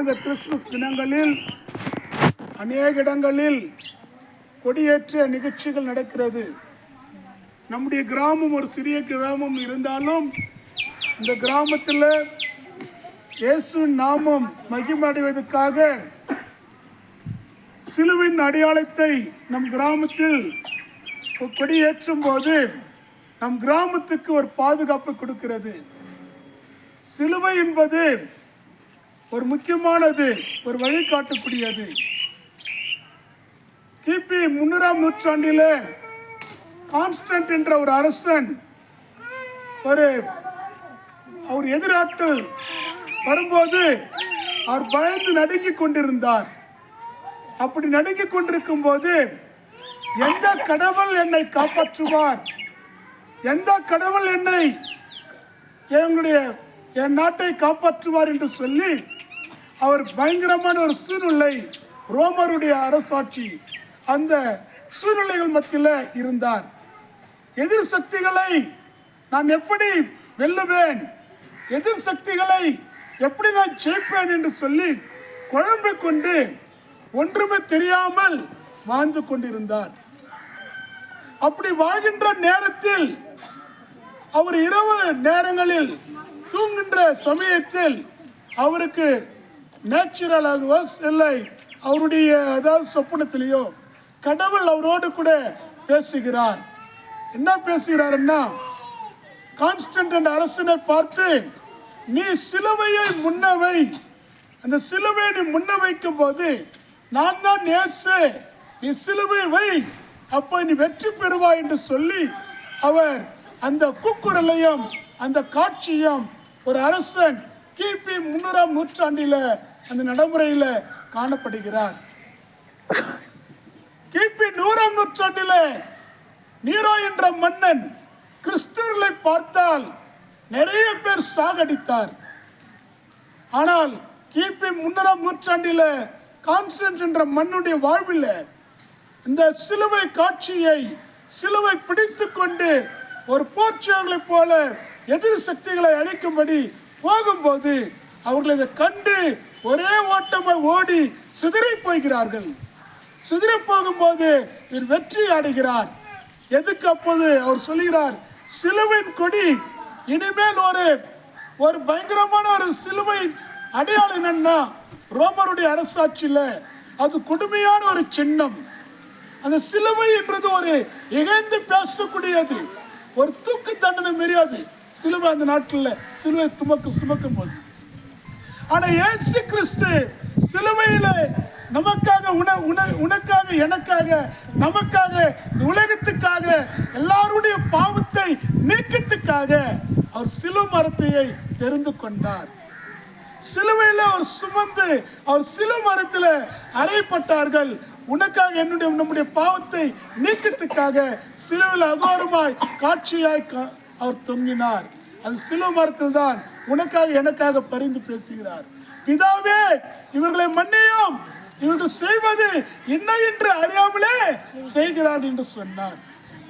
இந்த கிறிஸ்துமஸ் தினங்களில் அநேக இடங்களில் கொடியேற்ற நிகழ்ச்சிகள் நடக்கிறது. நம்முடைய கிராமம் ஒரு சிறிய கிராமம் இருந்தாலும் இந்த கிராமத்தில் இயேசுவின் நாமம் மகிமையடைவதற்காக சிலுவின் அடையாளத்தை நம் கிராமத்தில் கொடியேற்றும் போது நம் கிராமத்துக்கு ஒரு பாதுகாப்பு கொடுக்கிறது. சிலுவை என்பது ஒரு முக்கியமானது, ஒரு வழிகாட்டக்கூடியது. கிபி 3ஆம் நூற்றாண்டில் கான்ஸ்டன்ட் என்ற ஒரு அரசன் அவர் எதிராற்றல் வரும்போது அவர் பயந்து நடுங்கிக் கொண்டிருந்தார். அப்படி நடுங்கிக் கொண்டிருக்கும் போது எந்த கடவுள் என்னை காப்பாற்றுவார், எந்த கடவுள் என் நாட்டை காப்பாற்றுவார் என்று சொல்லி அவர் பயங்கரமான ஒரு சூழ்நிலை, ரோமருடைய அரசாட்சி, அந்த சூழ்நிலைகள் மத்தியில் இருந்தார். எதிர் சக்திகளை நான் எப்படி வெல்லுவேன், எதிர் சக்திகளை எப்படி நான் ஜெயிப்பேன் என்று சொல்லி குழம்பிக் கொண்டு ஒன்றுமே தெரியாமல் வாழ்ந்து கொண்டிருந்தார். அப்படி வாழ்கின்ற நேரத்தில் அவர் இரவு நேரங்களில் தூங்குகின்ற சமயத்தில் அவருக்கு நேச்சுரலாகவோ இல்லை அவருடைய ஏதாவது சொப்பனத்திலேயோ கடவுள் அவரோடு கூட பேசுகிறார். என்ன பேசுகிறாருன்னா, கான்ஸ்டன்ட் என்ற அரசனை பார்த்து, நீ சிலுவையை முன்னவை, அந்த சிலுவையை நீ முன்ன வைக்கும் போது நான் தான் நேசு, நீ சிலுவை வை, அப்போ நீ வெற்றி பெறுவாய் என்று சொல்லி அவர் அந்த கூக்குரலையும் அந்த காட்சியும் ஒரு அரசன் கிபி 3ஆம் நூற்றாண்டில் அந்த நடைமுறையில் காணப்படுகிறார். கிபி 100ஆம் நூற்றாண்டில் நீரோ என்ற மன்னன் கிறிஸ்தவர்களை பார்த்தால் நிறைய பேர் சாகடித்தார். ஆனால் கிபி 3ஆம் நூற்றாண்டில் கான்ஸ்டன்ட் என்ற மன்னுடைய வாழ்வில் இந்த சிலுவை காட்சியை, சிலுவை பிடித்து கொண்டு ஒரு போர்ச்சவர்களைப் போல எதிர் சக்திகளை அழிக்கும்படி போகும்போது அவர்கள் இதை கண்டு ஒரே ஓட்டமாக ஓடி சிதறி போகிறார்கள். சிதறி போகும்போது இவர் வெற்றி அடைகிறார். எதுக்கு? அப்போது அவர் சொல்கிறார், சிலுவையின் கொடி இனிமேல் ஒரு பயங்கரமான ஒரு சிலுவை அடையாளம் என்னன்னா, ரோமருடைய அரசாட்சியில் அது கொடுமையான ஒரு சின்னம். அந்த சிலுவை என்றது ஒரு இகழ்ந்து பேசக்கூடியது, ஒரு தூக்கு தண்டனை தெரியாது சிலுவை. அந்த நாட்டில் சிலுவை சுமக்கும் போது, ஆனா இயேசு கிறிஸ்து சிலுவையில நமக்காக, உனக்காக, எனக்காக, நமக்காக, இந்த உலகத்துக்காக, எல்லாருடைய பாவத்தை நீக்கத்துக்காக அவர் சிலுவை மரத்தையை தெரிந்து கொண்டார். சிலுவையில் அவர் சுமந்து அவர் சிலுவை மரத்தில் அறையப்பட்டார்கள். உனக்காக, நம்முடைய பாவத்தை நீக்கத்துக்காக சிலுவையில் அகோரமாய் காட்சியாய் அவர் தொங்கினார். அது சிலுவை மரத்தில் தான் உனக்காக, எனக்காக பரிந்து பேசுகிறார். பிதாவே, இவர்களை மன்னியும், இவர்கள் செய்வது என்ன என்று அறியாமலே செய்கிறார்கள் என்று சொன்னார்.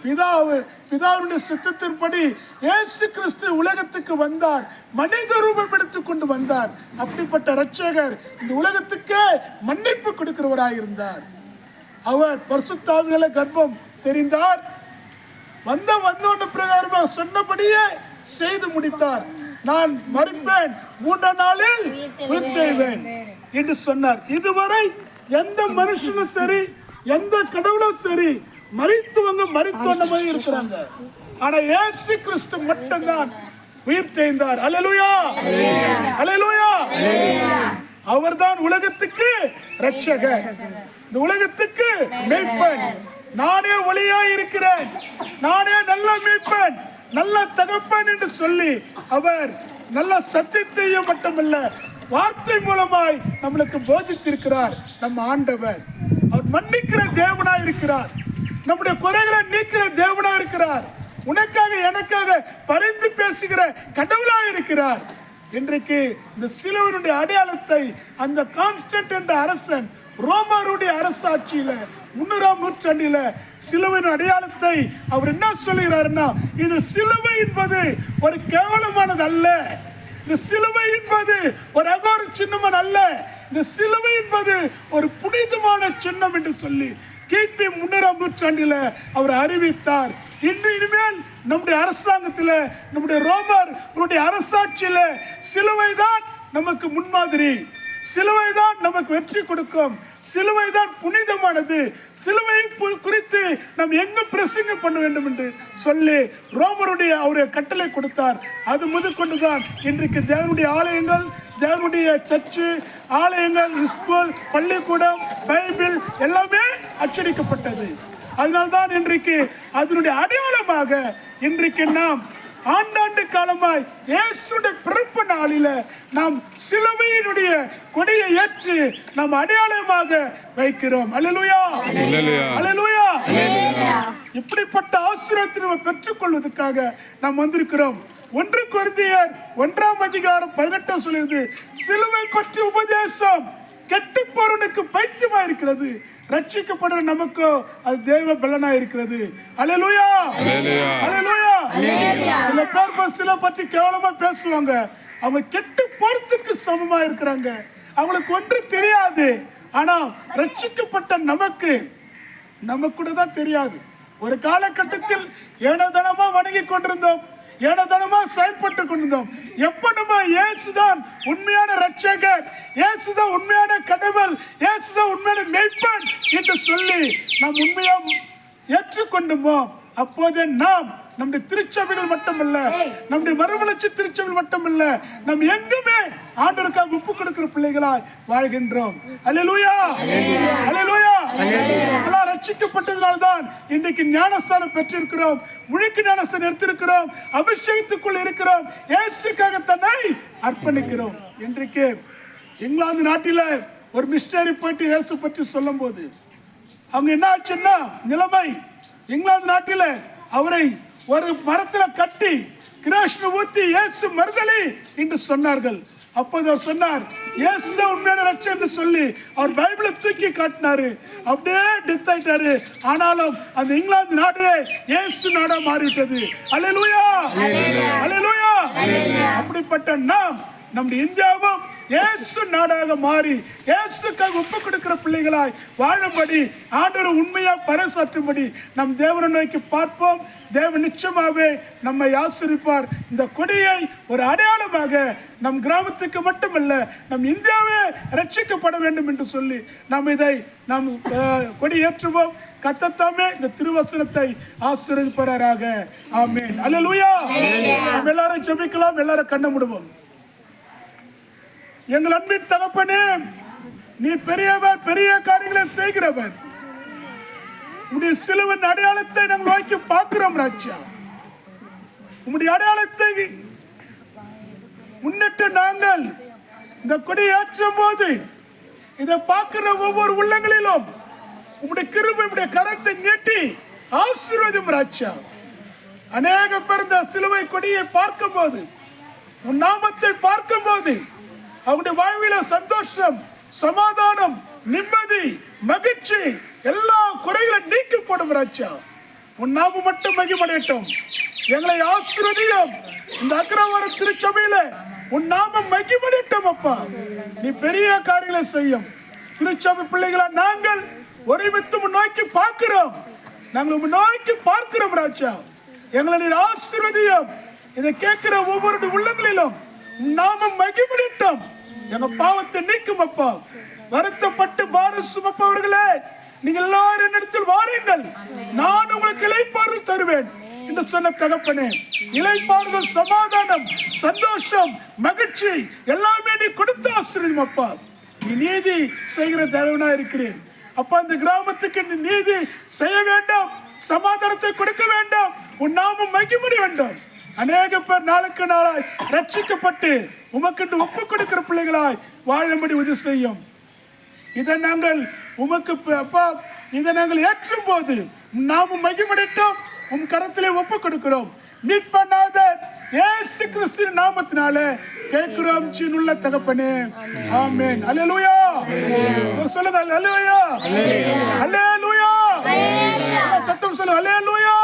பிதாவுடைய சித்தத்தின்படி இயேசு கிறிஸ்து உலகத்துக்கு வந்தார், மனித ரூபம் எடுத்துக் கொண்டு வந்தார். அப்படிப்பட்ட இரட்சகர் இந்த உலகத்துக்கே மன்னிப்பு கொடுக்கிறவராயிருந்தார். அவர் பரிசுத்த ஆவியாலே கர்ப்பம் தெரிந்தார். வந்த பிரகாரமாக சொன்னபடியே செய்து முடித்தார். நான் மரிப்பேன், 3ஆம் நாளில் உயிர்த்தெழுவேன் என்று சொன்னார். இதுவரை எந்த மனுஷனும் சரி, எந்த கடவுளும் சரி மரித்தவங்க மாதிரி இருக்கிறாங்க. ஆனா இயேசு கிறிஸ்து மட்டும்தான் உயிர்த்தெழுந்தார். அல்லேலூயா, அல்லேலூயா. அவர்தான் உலகத்துக்கு இரட்சகர், இந்த உலகத்துக்கு மேய்ப்பன். நானே ஒளியாய் இருக்கிறேன், நானே நல்ல மேய்ப்பன், நல்ல தகப்பன் என்று சொல்லி அவர் நல்ல சத்தியத்தையும் மட்டுமல்ல வார்த்தை மூலமாய் நம்மளுக்கு போதித்திருக்கிறார். நம்ம ஆண்டவர் அவர் மன்னிக்கிற தேவனாய் இருக்கிறார், நம்முடைய குறைகளை நீக்கிற தேவனாய் இருக்கிறார், உனக்காக எனக்காக பரிந்து பேசுகிற கடவுளாய் இருக்கிறார். இன்றைக்கு இந்த சிலுவையினுடைய அடையாளத்தை அந்த கான்ஸ்டன்ட் என்ற அரசன் ரோமருடைய அரசாட்சியில 3ஆம் நூற்றாண்டில சிலுவையின் அடையாளத்தை அவர் என்ன சொல்லுகிறாருன்னா, இது சிலுவை என்பது ஒரு கேவலமானது அல்ல, இந்த சிலுவை என்பது ஒரு அகோர சின்னமன் அல்ல, இந்த சிலுவை என்பது ஒரு புனிதமான சின்னம் என்று சொல்லி கிபி 3ஆம் நூற்றாண்டில் அவர் அறிவித்தார். இனிமேல் நம்முடைய அரசாங்கத்தில், நம்முடைய ரோமர் அரசாட்சியில சிலுவை தான் நமக்கு முன்மாதிரி, சிலுவை தான் நமக்கு வெற்றி கொடுக்கும், சிலுவை தான் புனிதமானது, சிலுவை குறித்து நாம் எங்க பிரசங்கம் பண்ண வேண்டும் என்று சொல்லி ரோமருடைய அவருடைய கட்டளை கொடுத்தார். அது முதற்கொண்டுதான் இன்றைக்கு தேவனுடைய ஆலயங்கள், தேவனுடைய சர்ச்சு, ஆலயங்கள், ஸ்கூல், பள்ளிக்கூடம், பைபிள் எல்லாமே அச்சடிக்கப்பட்டது. அதனால்தான் இன்றைக்கு அதனுடைய அடையாளமாக இன்றைக்கு நாம் ஆண்டாண்டு காலமாய் இயேசுடைய பிறப்பு நாளில நாம் சிலுவையினுடைய கொடியை ஏற்றி நாம் அடையாளமாக வைக்கிறோம். அல்லேலூயா, அல்லேலூயா. இப்படிப்பட்ட ஆசீர்வாதத்தை நாம் பெற்றுக்கொள்வதற்காக நாம் வந்திருக்கிறோம். 1 கொரிந்தியர் 1ஆம் அதிகாரம் 18 சொல்லுது, சிலுவை பற்றி உபதேசம் கெட்டுப்போறவனுக்கு பைத்தியமா இருக்கிறது, ரட்சிக்கப்படுற நமக்கு அது தேவ பலனா இருக்கிறது. அல்லேலூயா, அல்லேலூயா. சில பேர் சில பற்றி கேவலமா பேசுவாங்க. அவங்க கெட்டு போறதுக்கு சமமா இருக்கிறாங்க, அவங்களுக்கு ஒன்று தெரியாது. ஆனா ரட்சிக்கப்பட்ட நமக்கு கூட தான் தெரியாது. ஒரு காலகட்டத்தில் ஏனதனமா வணங்கி கொண்டிருந்தோம், ஏனதனமா செயல்பட்டு கொண்டிருந்தோம். எப்ப நம்ம இயேசுதான் உண்மையான ரட்சகர், இயேசுதான் உண்மையான கடவுள், இயேசுதான் உண்மையான மேய்ப்பன் என்று சொல்லி நாம் உண்மையா ஏற்றுக்கொண்டோமோ அப்போதே நாம் நம்முடைய திருச்சபைகள் மட்டுமல்ல, நம்முடைய மறுமலர்ச்சி திருச்சபைகள் மட்டுமல்ல, நாம் எங்குமே ஆண்டவருக்காக ஒப்பு கொடுக்கிற பிள்ளைகளாய் வாழ்கின்றோம். அல்லேலூயா, அல்லேலூயா. எல்லாம் ரட்சிக்கப்பட்டதனால்தான் இன்றைக்கு ஞானஸ்தானம் பெற்றிருக்கிறோம், முழுக்க ஞானஸ்தானம் எடுத்திருக்கிறோம், அபிஷேகத்துக்குள் இருக்கிறோம், இயேசுக்காக தன்னை அர்ப்பணிக்கிறோம். இன்றைக்கு இங்கிலாந்து நாட்டில ஒரு மிஷனரி போயிட்டு இயேசு பற்றி சொல்லும் போது அவங்க என்ன ஆச்சுன்னா, நிலைமை இங்கிலாந்து நாட்டில அவரை ஒரு மரத்துல கட்டி கிருஷ்ண ஊத்தி இயேசு மறுதலி என்று சொன்னார்கள். அப்போது அவர் சொன்னார், இயேசுதான் உண்மையான ரட்சகர் என்று சொல்லி அவர் பைபிளை தூக்கி காட்டினாரு. அப்படியே டெத் ஆயிட்டாரு. ஆனாலும் அந்த இங்கிலாந்து நாடே இயேசு நாடா மாறிவிட்டது. அல்லேலூயா, அல்லேலூயா. அப்படிப்பட்ட நாம் நம்முடைய இந்தியாவும் இயேசு நாடாக மாறி இயேசுக்காக ஒப்பு கொடுக்கிற பிள்ளைகளாய் வாழும்படி ஆண்டவர் உண்மையா பறைசாற்றும்படி நம் தேவனை நோக்கி பார்ப்போம். தேவன் நிச்சயமாகவே நம்மை ஆசீர்வதிப்பார். இந்த கொடியை ஒரு அடையாளமாக நம் கிராமத்துக்கு மட்டுமல்ல, நம் இந்தியாவே ரட்சிக்கப்பட வேண்டும் என்று சொல்லி நாம் கொடி ஏற்றுவோம். கர்த்தர் இந்த திருவசனத்தை ஆசீர்வதிப்பாராக. ஆமென், அல்லேலூயா. நாம் எல்லாரும் ஜெபிக்கலாம், எல்லாரும் கண்ணை மூடுவோம். எங்கள் அன்பின் தகப்பனே, நீ பெரியவர், பெரிய காரியங்களை செய்கிறவர். உம்முடைய சிலுவின் அடையாளத்தை நாங்கள் நோக்கி பார்க்கிறோம் ராஜா. உம்முடைய அடையாளத்தை முன்னிட்டு நாங்கள் இந்த கொடி ஏற்றும் போது இதை பார்க்கிற ஒவ்வொரு உள்ளங்களிலும் உம்முடைய கிருபை, உம்முடைய கரத்தை நீட்டி ஆசீர்வதியும் ராஜா. அநேக பேர் இந்த சிலுவை கொடியை பார்க்கும் போது, உன் நாமத்தை பார்க்கும் போது அவருடைய வாழ்வில சந்தோஷம், சமாதானம், நிம்மதி, மகிழ்ச்சி, எல்லா குறைகளும் நீக்கப்படும் ராஜா. உன் நாமம் மட்டும் மகிமையடையட்டும். எங்களை ஆசீர்வதியும். இந்த அக்ரவார திருச்சபையில உன் நாமம் மகிமையடையட்டும் அப்பா. நீ பெரிய காரியங்களை செய்யும். திருச்சபை பிள்ளைகளா நாங்கள் ஒருமித்து நோக்கி பார்க்கிறோம், நாங்கள் நோக்கி பார்க்கிறோம் ராஜா. எங்களை நீர் ஆசீர்வதியும். இதை கேட்கிற ஒவ்வொரு உள்ளங்களிலும் நாமம் மகிமையடையட்டும். எங்க பாவத்தை நீக்கும் அப்பா. வருத்தப்பட்டு பாரம் சுமப்பவர்களே, நீங்கள் எல்லாரும் என்னிடத்தில் வாருங்கள், நான் உங்களுக்கு இளைப்பாறுதல் தருவேன் என்று சொன்ன தகப்பனே, இளைப்பாறுதல், சமாதானம், சந்தோஷம், மகிழ்ச்சி எல்லாமே நீ கொடுத்து ஆசீர்வதியும் அப்பா. நீ நீதி செய்கிற தேவனா இருக்கிறீர் அப்பா. இந்த கிராமத்துக்கு நீ நீதி செய்ய வேண்டும், சமாதானத்தை கொடுக்க வேண்டும், உன் நாமம் மகிமைப்பட வேண்டும். அநேக பேர் நாளுக்கு நாளாய் ரட்சிக்கப்பட்டு உமக்கு ஒப்பு கொடுக்கிற பிள்ளைகளாய் வாழும்படி உதவி செய்யும். இதை நாங்கள் உமக்கு அப்பா, இதை நாங்கள் ஏற்றும் போது நாமும் மகிமையடையட்டும். உம் கரத்திலே ஒப்பு கொடுக்கிறோம். மீட்பனாத இயேசு கிறிஸ்துவின் நாமத்தினாலே கேட்கிறோம் ஜீவனுள்ள தகப்பனே, ஆமென். அல்லேலூயா. சொல்லுங்க அல்லேலூயா, அல்லேலூயா. சத்தம் சொல்லுங்க அல்லேலூயா.